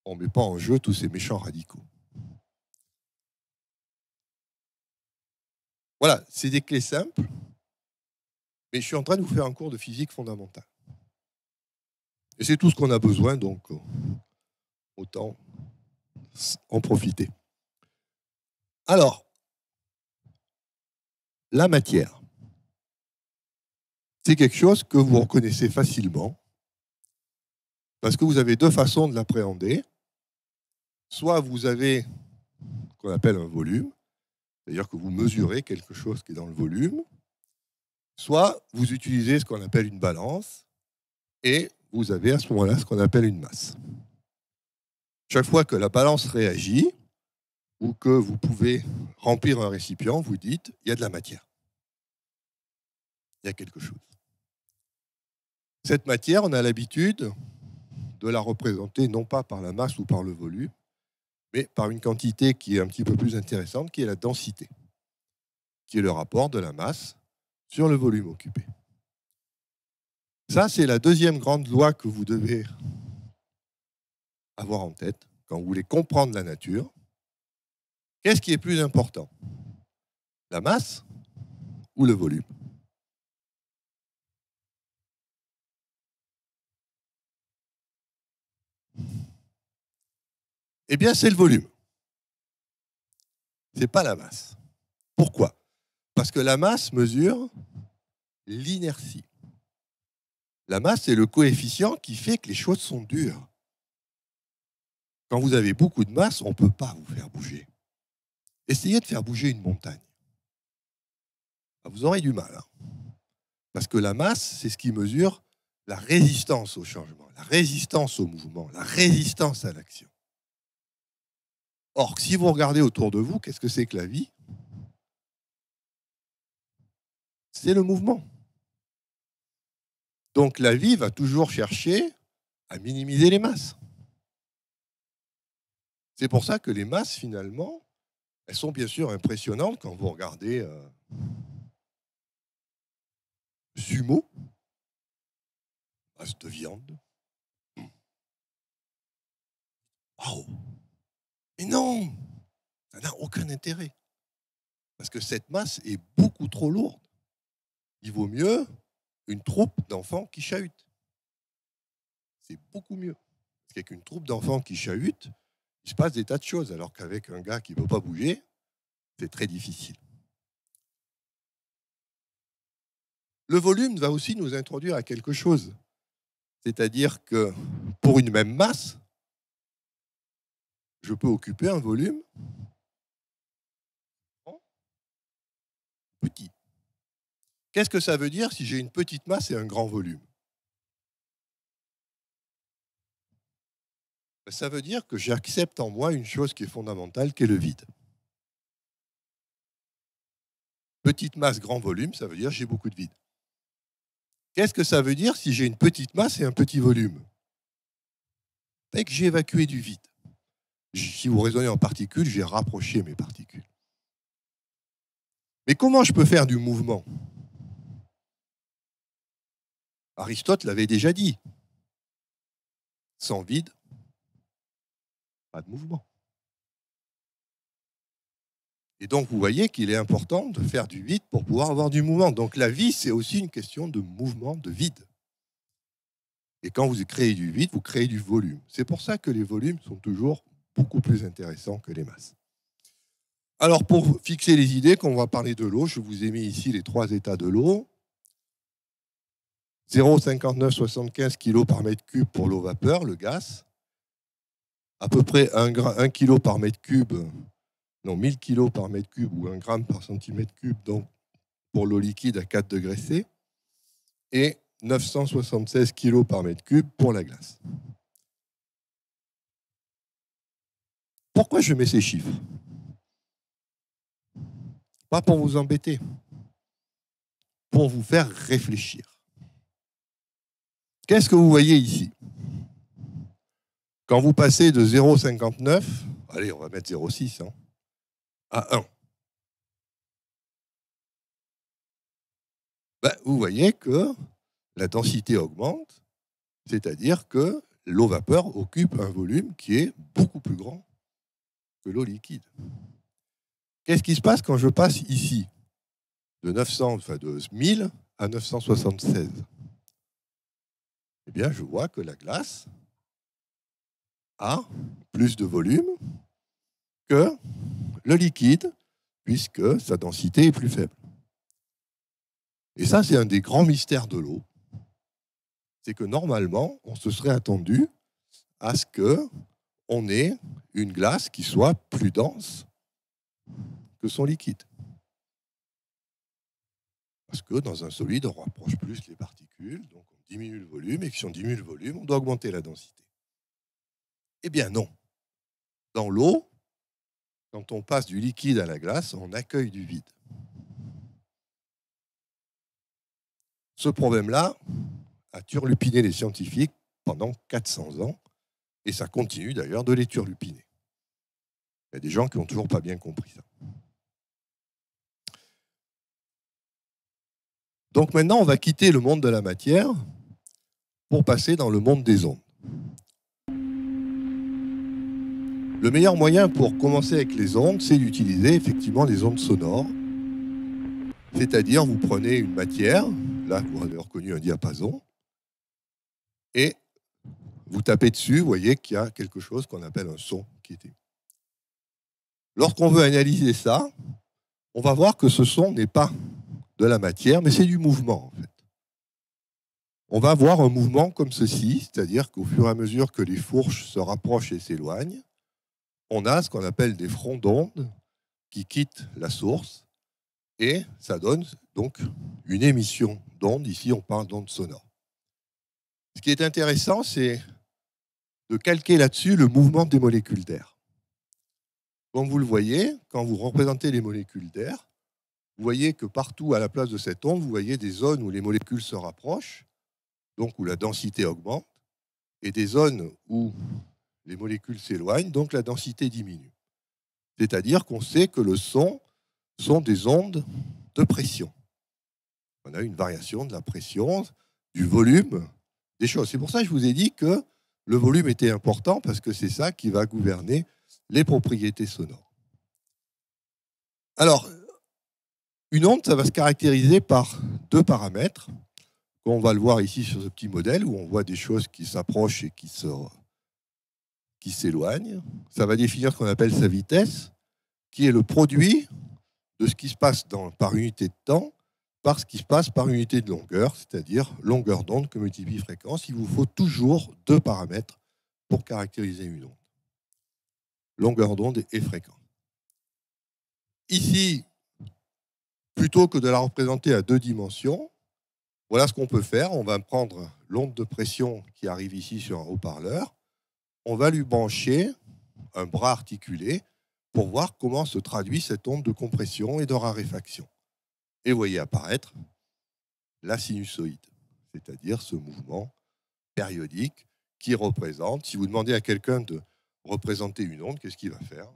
on ne met pas en jeu tous ces méchants radicaux. Voilà, c'est des clés simples, mais je suis en train de vous faire un cours de physique fondamentale. Et c'est tout ce qu'on a besoin, donc autant en profiter. Alors, la matière, c'est quelque chose que vous reconnaissez facilement, parce que vous avez deux façons de l'appréhender. Soit vous avez ce qu'on appelle un volume, c'est-à-dire que vous mesurez quelque chose qui est dans le volume, soit vous utilisez ce qu'on appelle une balance, et vous avez à ce moment-là ce qu'on appelle une masse. Chaque fois que la balance réagit, ou que vous pouvez remplir un récipient, vous dites, il y a de la matière. Il y a quelque chose. Cette matière, on a l'habitude de la représenter non pas par la masse ou par le volume, mais par une quantité qui est un petit peu plus intéressante, qui est la densité, qui est le rapport de la masse sur le volume occupé. Ça, c'est la deuxième grande loi que vous devez avoir en tête quand vous voulez comprendre la nature. Qu'est-ce qui est plus important? La masse ou le volume? Eh bien, c'est le volume. Ce n'est pas la masse. Pourquoi? Parce que la masse mesure l'inertie. La masse, c'est le coefficient qui fait que les choses sont dures. Quand vous avez beaucoup de masse, on ne peut pas vous faire bouger. Essayez de faire bouger une montagne. Vous aurez du mal. Parce que la masse, c'est ce qui mesure la résistance au changement, la résistance au mouvement, la résistance à l'action. Or, si vous regardez autour de vous, qu'est-ce que c'est que la vie? C'est le mouvement. Donc la vie va toujours chercher à minimiser les masses. C'est pour ça que les masses, finalement, elles sont bien sûr impressionnantes quand vous regardez sumo, masse de viande. Waouh! Mais non! Ça n'a aucun intérêt. Parce que cette masse est beaucoup trop lourde. Il vaut mieux une troupe d'enfants qui chahutent. C'est beaucoup mieux. Parce qu'avec une troupe d'enfants qui chahutent, il se passe des tas de choses, alors qu'avec un gars qui ne peut pas bouger, c'est très difficile. Le volume va aussi nous introduire à quelque chose. C'est-à-dire que pour une même masse, je peux occuper un volume petit. Qu'est-ce que ça veut dire si j'ai une petite masse et un grand volume? Ça veut dire que j'accepte en moi une chose qui est fondamentale, qui est le vide. Petite masse, grand volume, ça veut dire que j'ai beaucoup de vide. Qu'est-ce que ça veut dire si j'ai une petite masse et un petit volume? C'est que j'ai évacué du vide. Si vous raisonnez en particules, j'ai rapproché mes particules. Mais comment je peux faire du mouvement? Aristote l'avait déjà dit. Sans vide, pas de mouvement. Et donc, vous voyez qu'il est important de faire du vide pour pouvoir avoir du mouvement. Donc, la vie, c'est aussi une question de mouvement, de vide. Et quand vous créez du vide, vous créez du volume. C'est pour ça que les volumes sont toujours beaucoup plus intéressants que les masses. Alors, pour fixer les idées, quand on va parler de l'eau, je vous ai mis ici les 3 états de l'eau. 0,5975 kg par mètre cube pour l'eau vapeur, le gaz. À peu près 1 kg par mètre cube, non, 1000 kg par mètre cube ou 1 gramme par centimètre cube, donc pour l'eau liquide à 4 degrés C. Et 976 kg par mètre cube pour la glace. Pourquoi je mets ces chiffres? Pas pour vous embêter, pour vous faire réfléchir. Qu'est-ce que vous voyez ici? Quand vous passez de 0,59, allez, on va mettre 0,6, à 1, vous voyez que la densité augmente, c'est-à-dire que l'eau vapeur occupe un volume qui est beaucoup plus grand que l'eau liquide. Qu'est-ce qui se passe quand je passe ici de 1000 à 976? Eh bien, je vois que la glace a plus de volume que le liquide, puisque sa densité est plus faible. Et ça, c'est un des grands mystères de l'eau. C'est que normalement, on se serait attendu à ce qu'on ait une glace qui soit plus dense que son liquide. Parce que dans un solide, on rapproche plus les particules, donc on diminue le volume, et si on diminue le volume, on doit augmenter la densité. Eh bien non. Dans l'eau, quand on passe du liquide à la glace, on accueille du vide. Ce problème-là a turlupiné les scientifiques pendant 400 ans, et ça continue d'ailleurs de les turlupiner. Il y a des gens qui n'ont toujours pas bien compris ça. Donc maintenant, on va quitter le monde de la matière pour passer dans le monde des ondes. Le meilleur moyen pour commencer avec les ondes, c'est d'utiliser effectivement les ondes sonores. C'est-à-dire, vous prenez une matière, là vous avez reconnu un diapason, et vous tapez dessus, vous voyez qu'il y a quelque chose qu'on appelle un son qui est émis. Lorsqu'on veut analyser ça, on va voir que ce son n'est pas de la matière, mais c'est du mouvement, en fait. On va voir un mouvement comme ceci, c'est-à-dire qu'au fur et à mesure que les fourches se rapprochent et s'éloignent, on a ce qu'on appelle des fronts d'ondes qui quittent la source, et ça donne donc une émission d'ondes. Ici, on parle d'ondes sonores. Ce qui est intéressant, c'est de calquer là-dessus le mouvement des molécules d'air. Comme vous le voyez, quand vous représentez les molécules d'air, vous voyez que partout à la place de cette onde, vous voyez des zones où les molécules se rapprochent, donc où la densité augmente, et des zones où les molécules s'éloignent, donc la densité diminue. C'est-à-dire qu'on sait que le son sont des ondes de pression. On a une variation de la pression, du volume des choses. C'est pour ça que je vous ai dit que le volume était important, parce que c'est ça qui va gouverner les propriétés sonores. Alors, une onde, ça va se caractériser par deux paramètres. On va le voir ici sur ce petit modèle, où on voit des choses qui s'approchent et qui s'éloignent. Ça va définir ce qu'on appelle sa vitesse, qui est le produit de ce qui se passe par unité de temps par ce qui se passe par unité de longueur, c'est-à-dire longueur d'onde que multiplie fréquence. Il vous faut toujours deux paramètres pour caractériser une onde. Longueur d'onde et fréquence. Ici, plutôt que de la représenter à deux dimensions, voilà ce qu'on peut faire. On va prendre l'onde de pression qui arrive ici sur un haut-parleur. On va lui brancher un bras articulé pour voir comment se traduit cette onde de compression et de raréfaction. Et vous voyez apparaître la sinusoïde, c'est-à-dire ce mouvement périodique qui représente, si vous demandez à quelqu'un de représenter une onde, qu'est-ce qu'il va faire?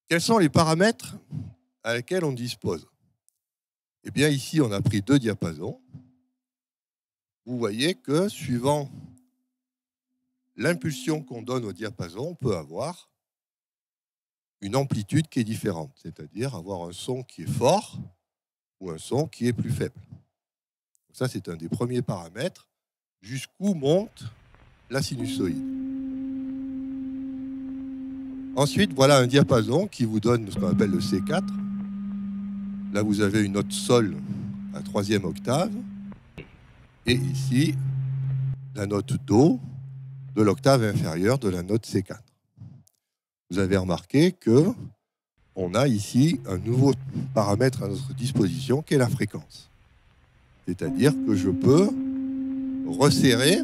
Quels sont les paramètres à lesquels on dispose? Eh bien, ici, on a pris deux diapasons. Vous voyez que, suivant l'impulsion qu'on donne au diapason, on peut avoir une amplitude qui est différente, c'est-à-dire avoir un son qui est fort ou un son qui est plus faible. Ça, c'est un des premiers paramètres. Jusqu'où monte la sinusoïde. Ensuite, voilà un diapason qui vous donne ce qu'on appelle le C4. Là, vous avez une note sol à 3e octave. Et ici, la note Do de l'octave inférieure de la note C4. Vous avez remarqué qu'on a ici un nouveau paramètre à notre disposition qui est la fréquence. C'est-à-dire que je peux resserrer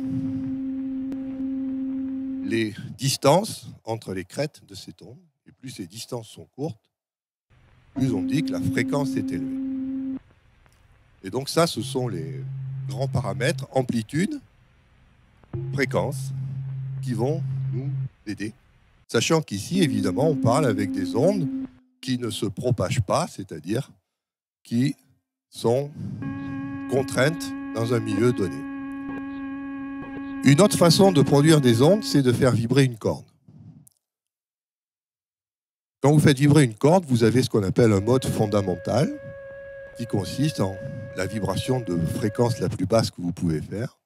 les distances entre les crêtes de cette onde. Et plus ces distances sont courtes, plus on dit que la fréquence est élevée. Et donc ça, ce sont les grands paramètres, amplitude, fréquence, qui vont nous aider. Sachant qu'ici, évidemment, on parle avec des ondes qui ne se propagent pas, c'est-à-dire qui sont contrainte dans un milieu donné. Une autre façon de produire des ondes, c'est de faire vibrer une corde. Quand vous faites vibrer une corde, vous avez ce qu'on appelle un mode fondamental, qui consiste en la vibration de fréquence la plus basse que vous pouvez faire.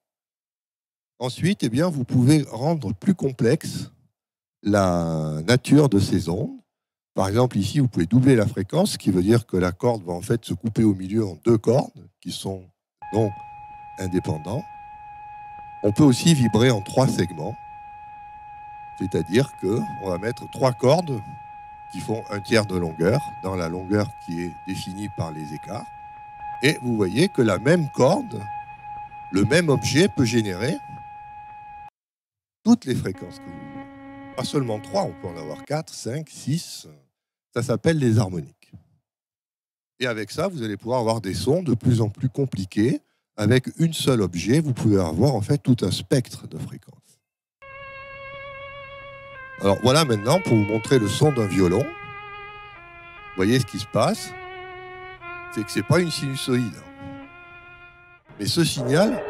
Ensuite, eh bien, vous pouvez rendre plus complexe la nature de ces ondes. Par exemple, ici, vous pouvez doubler la fréquence, ce qui veut dire que la corde va en fait se couper au milieu en deux cordes, qui sont non indépendants. On peut aussi vibrer en 3 segments, c'est-à-dire qu'on va mettre 3 cordes qui font 1/3 de longueur, dans la longueur qui est définie par les écarts. Et vous voyez que la même corde, le même objet peut générer toutes les fréquences que vous voulez. Pas seulement 3, on peut en avoir 4, 5, 6. Ça s'appelle les harmoniques. Et avec ça, vous allez pouvoir avoir des sons de plus en plus compliqués. Avec une seule objet, vous pouvez avoir en fait tout un spectre de fréquences. Alors voilà maintenant pour vous montrer le son d'un violon. Vous voyez ce qui se passe, c'est que ce n'est pas une sinusoïde. Mais ce signal,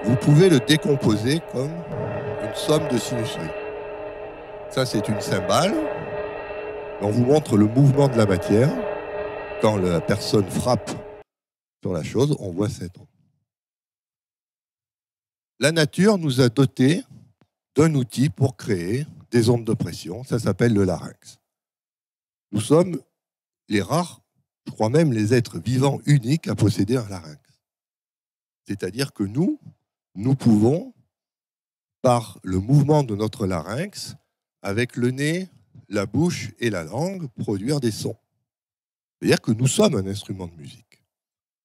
vous pouvez le décomposer comme une somme de sinusoïdes. Ça, c'est une cymbale. On vous montre le mouvement de la matière. Quand la personne frappe sur la chose, on voit cette onde. La nature nous a dotés d'un outil pour créer des ondes de pression. Ça s'appelle le larynx. Nous sommes les rares, je crois même les êtres vivants uniques à posséder un larynx. C'est-à-dire que nous pouvons, par le mouvement de notre larynx, avec le nez, la bouche et la langue, produire des sons. C'est-à-dire que nous sommes un instrument de musique,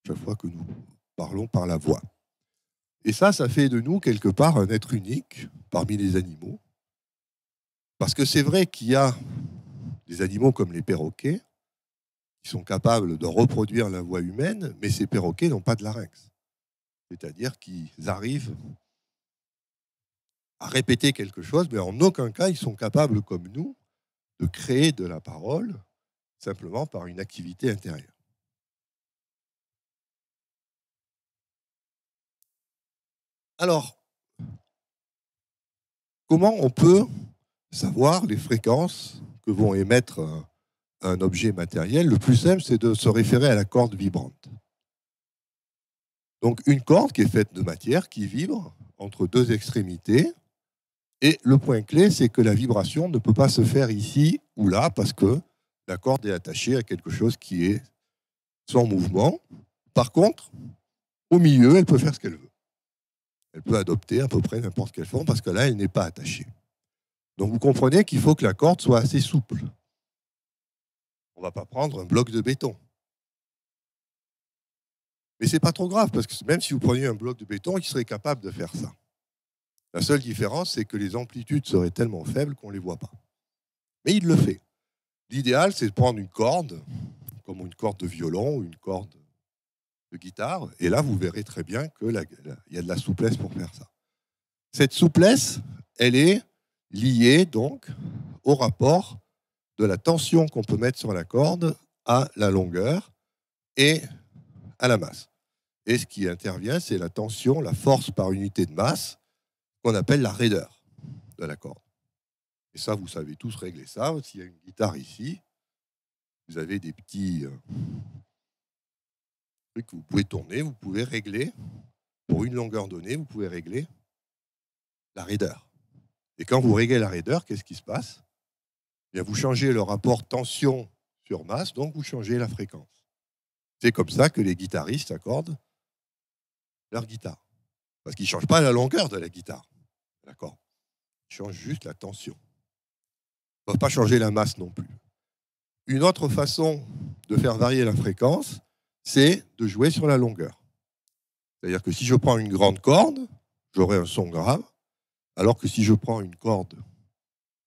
chaque fois que nous parlons par la voix. Et ça fait de nous, quelque part, un être unique parmi les animaux. Parce que c'est vrai qu'il y a des animaux comme les perroquets qui sont capables de reproduire la voix humaine, mais ces perroquets n'ont pas de larynx. C'est-à-dire qu'ils arrivent à répéter quelque chose, mais en aucun cas ils sont capables, comme nous, de créer de la parole simplement par une activité intérieure. Alors, comment on peut savoir les fréquences que vont émettre un objet matériel? Le plus simple, c'est de se référer à la corde vibrante. Donc, une corde qui est faite de matière, qui vibre entre deux extrémités. Et le point clé, c'est que la vibration ne peut pas se faire ici ou là, parce que la corde est attachée à quelque chose qui est sans mouvement. Par contre, au milieu, elle peut faire ce qu'elle veut. Elle peut adopter à peu près n'importe quelle forme, parce que là, elle n'est pas attachée. Donc vous comprenez qu'il faut que la corde soit assez souple. On ne va pas prendre un bloc de béton. Mais ce n'est pas trop grave, parce que même si vous preniez un bloc de béton, il serait capable de faire ça. La seule différence, c'est que les amplitudes seraient tellement faibles qu'on ne les voit pas. Mais il le fait. L'idéal, c'est de prendre une corde, comme une corde de violon ou une corde de guitare, et là, vous verrez très bien qu'il y a de la souplesse pour faire ça. Cette souplesse, elle est liée donc au rapport de la tension qu'on peut mettre sur la corde à la longueur et à la masse. Et ce qui intervient, c'est la tension, la force par unité de masse, qu'on appelle la raideur de la corde. Et ça, vous savez tous régler ça. S'il y a une guitare ici, vous avez des petits trucs que vous pouvez tourner, vous pouvez régler, pour une longueur donnée, vous pouvez régler la raideur. Et quand vous réglez la raideur, qu'est-ce qui se passe? Eh bien, vous changez le rapport tension sur masse, donc vous changez la fréquence. C'est comme ça que les guitaristes accordent leur guitare. Parce qu'ils ne changent pas la longueur de la guitare. D'accord? Ils changent juste la tension. Ils ne peuvent pas changer la masse non plus. Une autre façon de faire varier la fréquence, c'est de jouer sur la longueur. C'est-à-dire que si je prends une grande corde, j'aurai un son grave, alors que si je prends une corde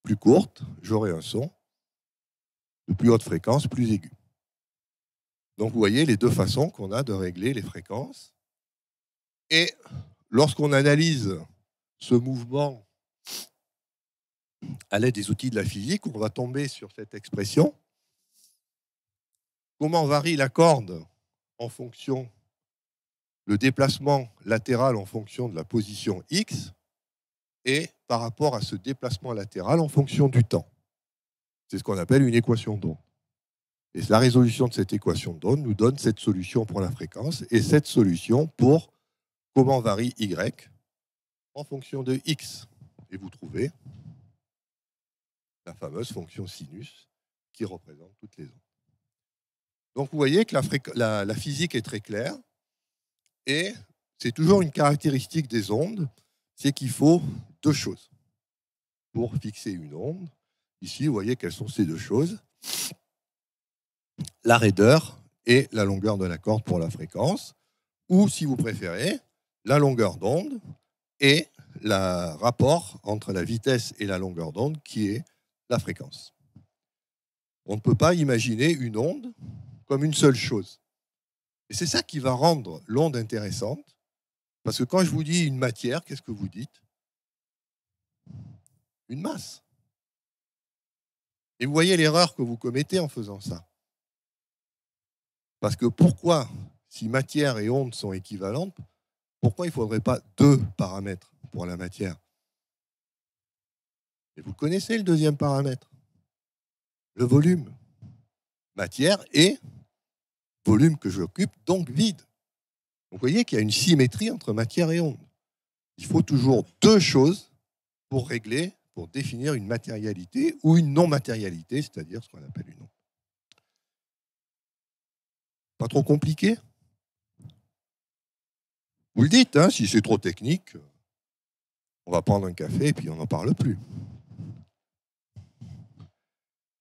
plus courte, j'aurai un son de plus haute fréquence, plus aigu. Donc vous voyez les deux façons qu'on a de régler les fréquences. Et lorsqu'on analyse ce mouvement à l'aide des outils de la physique, on va tomber sur cette expression. Comment varie la corde en fonction le déplacement latéral en fonction de la position x et par rapport à ce déplacement latéral en fonction du temps. C'est ce qu'on appelle une équation d'onde. Et la résolution de cette équation d'onde nous donne cette solution pour la fréquence et cette solution pour comment varie y en fonction de x. Et vous trouvez la fameuse fonction sinus qui représente toutes les ondes. Donc vous voyez que la physique est très claire et c'est toujours une caractéristique des ondes, c'est qu'il faut deux choses pour fixer une onde. Ici, vous voyez quelles sont ces deux choses. La raideur et la longueur de la corde pour la fréquence, ou si vous préférez, la longueur d'onde et le rapport entre la vitesse et la longueur d'onde qui est la fréquence. On ne peut pas imaginer une onde comme une seule chose. Et c'est ça qui va rendre l'onde intéressante, parce que quand je vous dis une matière, qu'est-ce que vous dites? Une masse. Et vous voyez l'erreur que vous commettez en faisant ça. Parce que pourquoi, si matière et onde sont équivalentes, pourquoi il ne faudrait pas deux paramètres pour la matière? Et vous connaissez le deuxième paramètre, le volume. Matière et volume que j'occupe, donc vide. Donc vous voyez qu'il y a une symétrie entre matière et onde. Il faut toujours deux choses pour régler, pour définir une matérialité ou une non-matérialité, c'est-à-dire ce qu'on appelle une onde. Pas trop compliqué? Vous le dites, hein, si c'est trop technique, on va prendre un café et puis on n'en parle plus.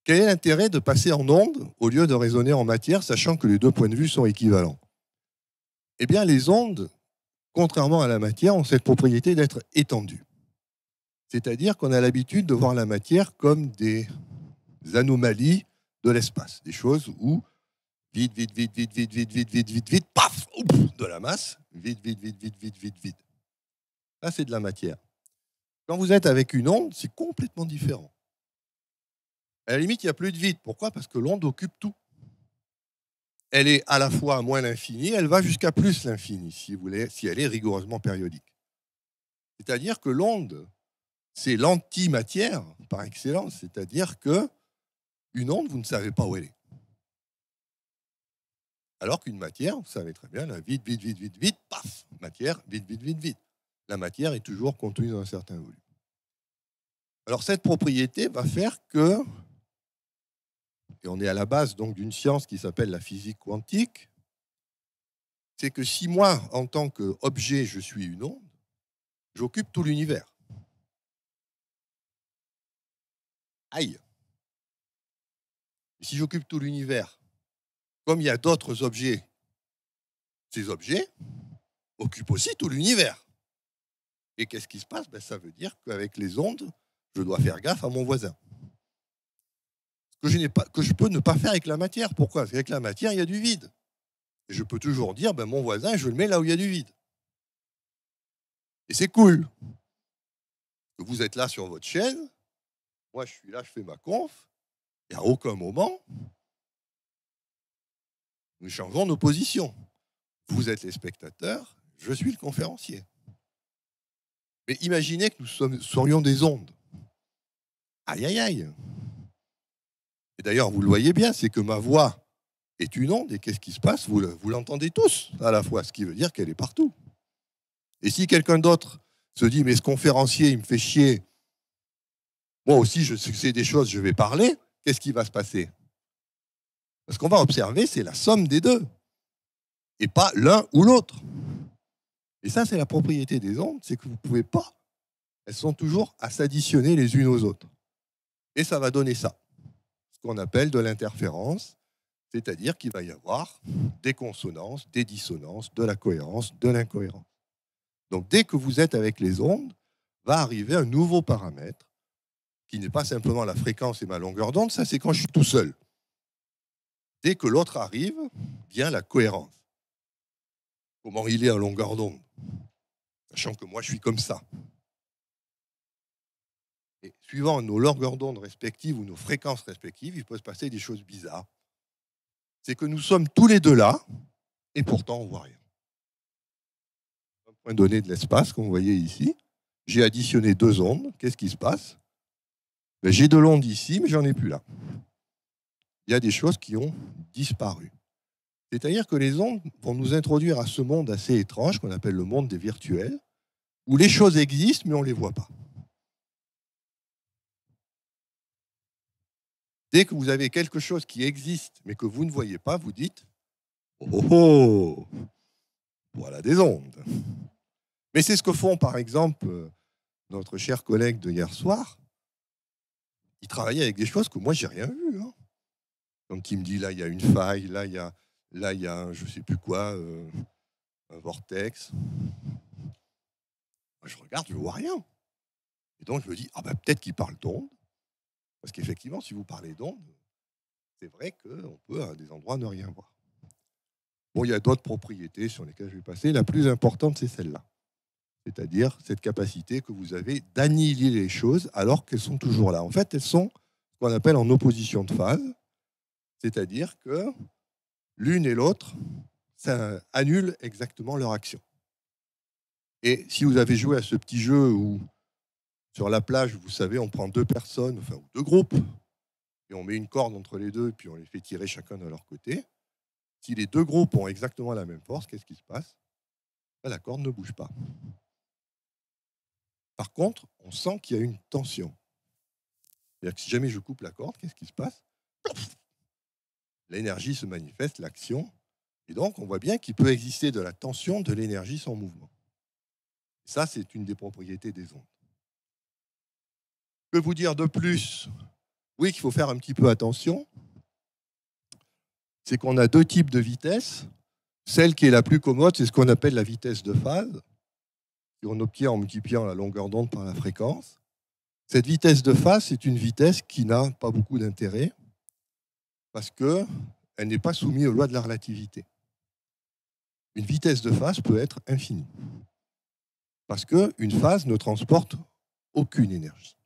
Quel est l'intérêt de passer en onde au lieu de raisonner en matière, sachant que les deux points de vue sont équivalents? Eh bien, les ondes, contrairement à la matière, ont cette propriété d'être étendues. C'est-à-dire qu'on a l'habitude de voir la matière comme des anomalies de l'espace, des choses où vide, vide, vide, vide, vide, vide, vide, vide, vide, vide, paf, de la masse, vide, vide, vide, vide, vide, vide, vide. Ça, c'est de la matière. Quand vous êtes avec une onde, c'est complètement différent. À la limite, il n'y a plus de vide. Pourquoi? Parce que l'onde occupe tout. Elle est à la fois à moins l'infini, elle va jusqu'à plus l'infini, si vous voulez, si elle est rigoureusement périodique. C'est-à-dire que l'onde, c'est l'antimatière par excellence. C'est-à-dire que une onde, vous ne savez pas où elle est. Alors qu'une matière, vous savez très bien, la vide, vide, vide, vide, vide, paf, matière, vide, vide, vide, vide. La matière est toujours contenue dans un certain volume. Alors cette propriété va faire que, et on est à la base donc d'une science qui s'appelle la physique quantique, c'est que si moi, en tant qu'objet, je suis une onde, j'occupe tout l'univers. Aïe! Et si j'occupe tout l'univers, comme il y a d'autres objets, ces objets occupent aussi tout l'univers. Et qu'est-ce qui se passe? Ça veut dire qu'avec les ondes, je dois faire gaffe à mon voisin. Que je peux ne pas faire avec la matière. Pourquoi? Parce qu'avec la matière, il y a du vide. Et je peux toujours dire, mon voisin, je le mets là où il y a du vide. Et c'est cool. Vous êtes là sur votre chaise, moi je suis là, je fais ma conf, et à aucun moment, nous changeons nos positions. Vous êtes les spectateurs, je suis le conférencier. Mais imaginez que nous serions des ondes. Aïe, aïe, aïe. Et d'ailleurs, vous le voyez bien, c'est que ma voix est une onde, et qu'est-ce qui se passe? Vous l'entendez tous à la fois, ce qui veut dire qu'elle est partout. Et si quelqu'un d'autre se dit, mais ce conférencier, il me fait chier, moi aussi, je sais que c'est des choses, je vais parler, qu'est-ce qui va se passer? Parce qu'on va observer, c'est la somme des deux, et pas l'un ou l'autre. Et ça, c'est la propriété des ondes, c'est que vous ne pouvez pas. Elles sont toujours à s'additionner les unes aux autres. Et ça va donner ça, ce qu'on appelle de l'interférence, c'est-à-dire qu'il va y avoir des consonances, des dissonances, de la cohérence, de l'incohérence. Donc dès que vous êtes avec les ondes, va arriver un nouveau paramètre qui n'est pas simplement la fréquence et ma longueur d'onde, ça c'est quand je suis tout seul. Dès que l'autre arrive, vient la cohérence. Comment il est en longueur d'onde, sachant que moi je suis comme ça. Et suivant nos longueurs d'onde respectives ou nos fréquences respectives, il peut se passer des choses bizarres. C'est que nous sommes tous les deux là, et pourtant on ne voit rien. point donné de l'espace, comme vous voyez ici. J'ai additionné 2 ondes. Qu'est-ce qui se passe? J'ai de l'onde ici, mais j'en ai plus là. Il y a des choses qui ont disparu. C'est-à-dire que les ondes vont nous introduire à ce monde assez étrange qu'on appelle le monde des virtuels, où les choses existent, mais on ne les voit pas. Dès que vous avez quelque chose qui existe, mais que vous ne voyez pas, vous dites « Oh, oh, oh, voilà des ondes ». Mais c'est ce que font, par exemple, notre cher collègue de hier soir. Il travaillait avec des choses que moi, je n'ai rien vu. Hein. Donc, il me dit, là, il y a une faille, là, il y a un, je ne sais plus quoi, un vortex. Moi, je regarde, je ne vois rien. Et donc, je me dis, ah ben, peut-être qu'il parle d'ondes. Parce qu'effectivement, si vous parlez d'ondes, c'est vrai qu'on peut, à des endroits, ne rien voir. Bon, il y a d'autres propriétés sur lesquelles je vais passer. La plus importante, c'est celle-là. C'est-à-dire cette capacité que vous avez d'annihiler les choses alors qu'elles sont toujours là. En fait, elles sont ce qu'on appelle en opposition de phase, c'est-à-dire que l'une et l'autre, ça annule exactement leur action. Et si vous avez joué à ce petit jeu où, sur la plage, vous savez, on prend 2 personnes, enfin, ou 2 groupes, et on met une corde entre les deux, puis on les fait tirer chacun de leur côté, si les 2 groupes ont exactement la même force, qu'est-ce qui se passe? La corde ne bouge pas. Par contre, on sent qu'il y a une tension. C'est-à-dire que si jamais je coupe la corde, qu'est-ce qui se passe? L'énergie se manifeste, l'action. Et donc, on voit bien qu'il peut exister de la tension, de l'énergie sans mouvement. Et ça, c'est une des propriétés des ondes. Que vous dire de plus? Oui, qu'il faut faire un petit peu attention. C'est qu'on a 2 types de vitesses. Celle qui est la plus commode, c'est ce qu'on appelle la vitesse de phase, qu'on obtient en multipliant la longueur d'onde par la fréquence. Cette vitesse de phase, c'est une vitesse qui n'a pas beaucoup d'intérêt parce qu'elle n'est pas soumise aux lois de la relativité. Une vitesse de phase peut être infinie parce qu'une phase ne transporte aucune énergie.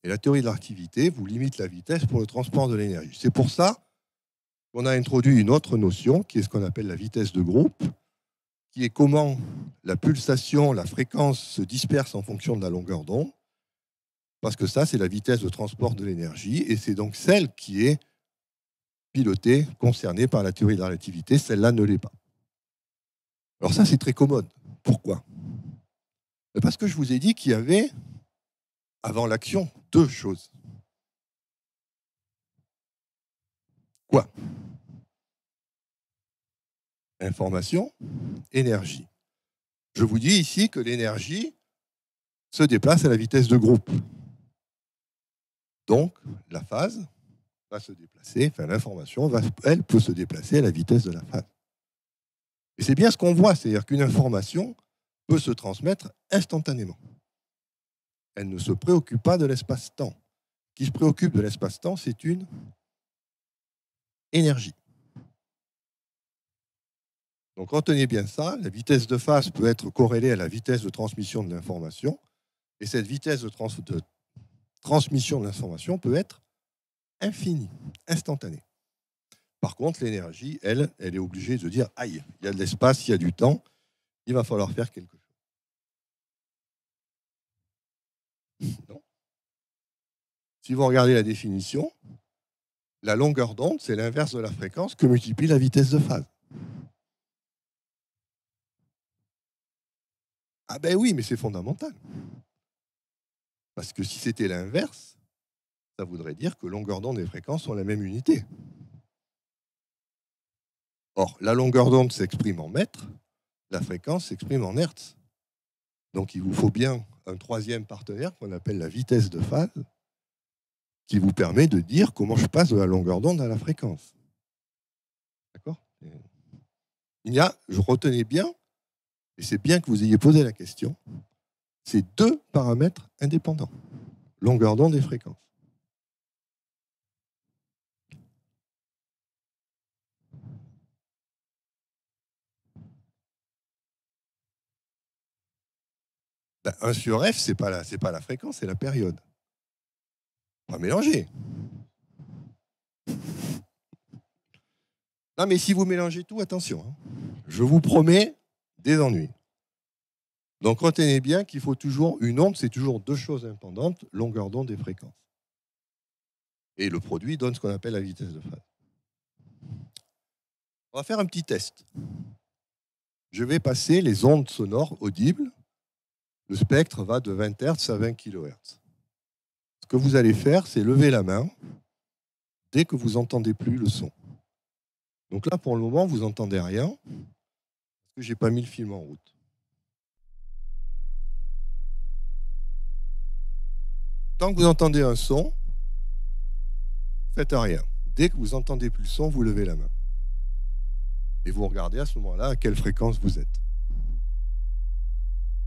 Et la théorie de la relativité vous limite la vitesse pour le transport de l'énergie. C'est pour ça qu'on a introduit une autre notion qui est ce qu'on appelle la vitesse de groupe, qui est comment la pulsation, la fréquence se disperse en fonction de la longueur d'onde, parce que ça, c'est la vitesse de transport de l'énergie, et c'est donc celle qui est pilotée, concernée par la théorie de la relativité, celle-là ne l'est pas. Alors ça, c'est très commode. Pourquoi? Parce que je vous ai dit qu'il y avait, avant l'action, 2 choses. Quoi? Information, énergie. Je vous dis ici que l'énergie se déplace à la vitesse de groupe. Donc, la phase va se déplacer, enfin l'information, elle peut se déplacer à la vitesse de la phase. Et c'est bien ce qu'on voit, c'est-à-dire qu'une information peut se transmettre instantanément. Elle ne se préoccupe pas de l'espace-temps. Ce qui se préoccupe de l'espace-temps, c'est une énergie. Donc retenez bien ça, la vitesse de phase peut être corrélée à la vitesse de transmission de l'information, et cette vitesse de transmission de l'information peut être infinie, instantanée. Par contre, l'énergie, elle est obligée de dire « aïe, il y a de l'espace, il y a du temps, il va falloir faire quelque chose. » Non. Si vous regardez la définition, la longueur d'onde, c'est l'inverse de la fréquence que multiplie la vitesse de phase. Ah ben oui, mais c'est fondamental. Parce que si c'était l'inverse, ça voudrait dire que longueur d'onde et fréquence sont la même unité. Or, la longueur d'onde s'exprime en mètres, la fréquence s'exprime en hertz. Donc, il vous faut bien un 3e partenaire qu'on appelle la vitesse de phase, qui vous permet de dire comment je passe de la longueur d'onde à la fréquence. D'accord? Il y a, je retenais bien, et c'est bien que vous ayez posé la question, c'est 2 paramètres indépendants, longueur d'onde et fréquence. Ben, 1 sur F, c'est pas la fréquence, c'est la période. On va mélanger. Non, mais si vous mélangez tout, attention. Hein. Je vous promets des ennuis. Donc retenez bien qu'il faut toujours, une onde, c'est toujours deux choses indépendantes, longueur d'onde et fréquence. Et le produit donne ce qu'on appelle la vitesse de phase. On va faire un petit test. Je vais passer les ondes sonores audibles. Le spectre va de 20 Hz à 20 kHz. Ce que vous allez faire, c'est lever la main dès que vous n'entendez plus le son. Donc là, pour le moment, vous n'entendez rien, parce que je n'ai pas mis le film en route. Tant que vous entendez un son, faites rien. Dès que vous n'entendez plus le son, vous levez la main. Et vous regardez à ce moment-là à quelle fréquence vous êtes.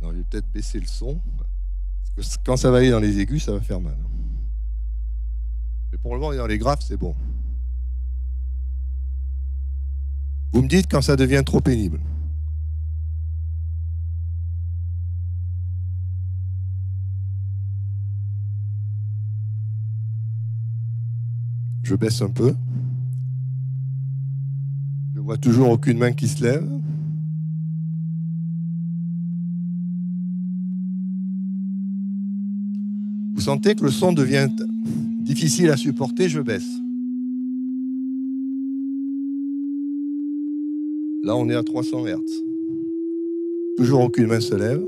Alors, je vais peut-être baisser le son, parce que quand ça va aller dans les aigus, ça va faire mal. Mais pour le moment, dans les graves, c'est bon. Vous me dites quand ça devient trop pénible. Je baisse un peu. Je vois toujours aucune main qui se lève. Vous sentez que le son devient difficile à supporter, je baisse. Là, on est à 300 Hz. Toujours aucune main se lève.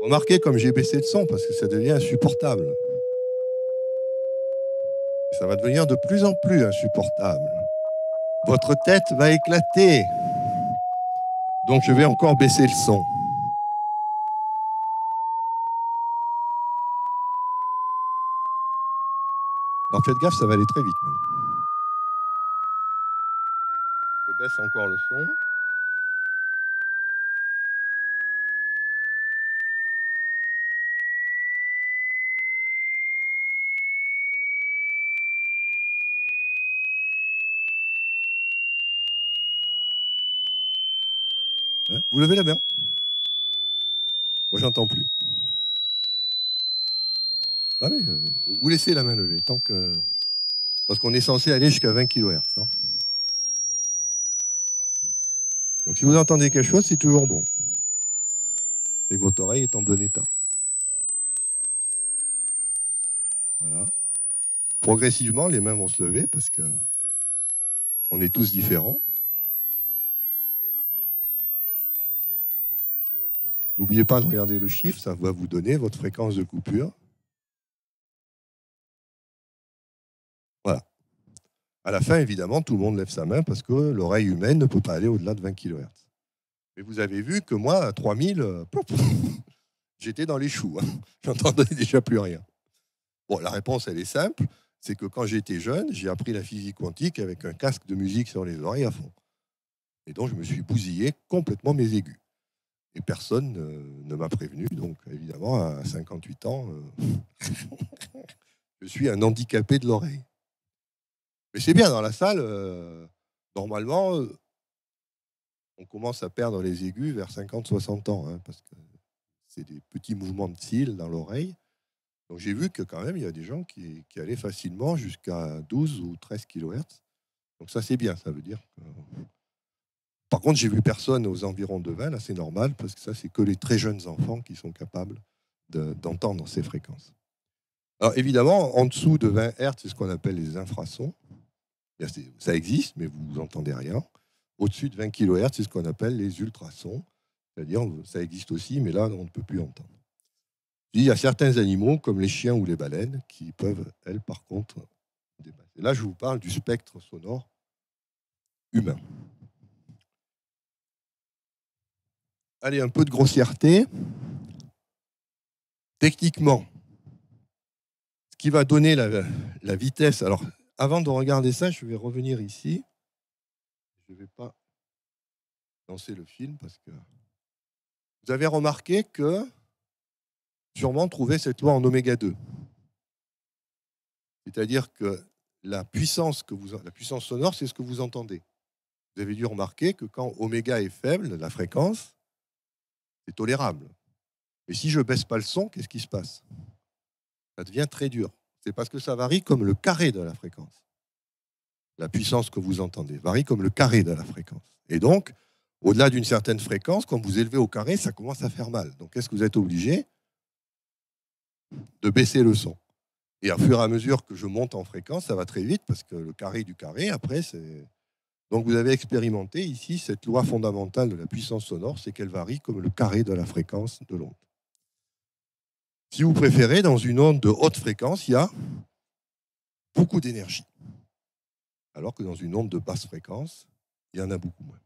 Remarquez comme j'ai baissé le son parce que ça devient insupportable. Ça va devenir de plus en plus insupportable. Votre tête va éclater. Donc je vais encore baisser le son. Alors faites gaffe, ça va aller très vite maintenant. Je baisse encore le son. Hein, vous levez la main. Moi, j'entends plus. Ah oui, vous laissez la main levée, tant que... Parce qu'on est censé aller jusqu'à 20 kHz. Hein. Donc si vous entendez quelque chose, c'est toujours bon. Et que votre oreille est en bon état. Voilà. Progressivement, les mains vont se lever parce que on est tous différents. N'oubliez pas de regarder le chiffre, ça va vous donner votre fréquence de coupure. Voilà. À la fin, évidemment, tout le monde lève sa main parce que l'oreille humaine ne peut pas aller au-delà de 20 kHz. Mais vous avez vu que moi, à 3000, j'étais dans les choux. Hein. J'entendais déjà plus rien. Bon, la réponse, elle est simple. C'est que quand j'étais jeune, j'ai appris la physique quantique avec un casque de musique sur les oreilles à fond. Et donc, je me suis bousillé complètement mes aigus. Et personne ne m'a prévenu. Donc, évidemment, à 58 ans, je suis un handicapé de l'oreille. Mais c'est bien, dans la salle, normalement, on commence à perdre les aigus vers 50-60 ans, hein, parce que c'est des petits mouvements de cils dans l'oreille. Donc j'ai vu que quand même, il y a des gens qui allaient facilement jusqu'à 12 ou 13 kHz. Donc ça, c'est bien, ça veut dire que... Par contre, j'ai vu personne aux environs de 20, là c'est normal, parce que ça, c'est que les très jeunes enfants qui sont capables d'entendre ces fréquences. Alors évidemment, en dessous de 20 Hz, c'est ce qu'on appelle les infrasons. Ça existe, mais vous n'entendez rien. Au-dessus de 20 kHz, c'est ce qu'on appelle les ultrasons. C'est-à-dire, ça existe aussi, mais là, on ne peut plus entendre. Il y a certains animaux, comme les chiens ou les baleines, qui peuvent, elles, par contre, dépasser. Là, je vous parle du spectre sonore humain. Allez, un peu de grossièreté. Techniquement, ce qui va donner la vitesse... Alors, avant de regarder ça, je vais revenir ici. Je ne vais pas lancer le film parce que... Vous avez remarqué que, sûrement, trouver cette loi en oméga 2. C'est-à-dire que la puissance sonore, c'est ce que vous entendez. Vous avez dû remarquer que quand oméga est faible, la fréquence, c'est tolérable. Mais si je ne baisse pas le son, qu'est-ce qui se passe? Ça devient très dur. C'est parce que ça varie comme le carré de la fréquence. La puissance que vous entendez varie comme le carré de la fréquence. Et donc, Au-delà d'une certaine fréquence, quand vous élevez au carré, ça commence à faire mal. Donc, est-ce que vous êtes obligé de baisser le son? Et à fur et à mesure que je monte en fréquence, ça va très vite parce que le carré du carré, après, c'est... Donc, vous avez expérimenté ici cette loi fondamentale de la puissance sonore, c'est qu'elle varie comme le carré de la fréquence de l'onde. Si vous préférez, dans une onde de haute fréquence, il y a beaucoup d'énergie. Alors que dans une onde de basse fréquence, il y en a beaucoup moins.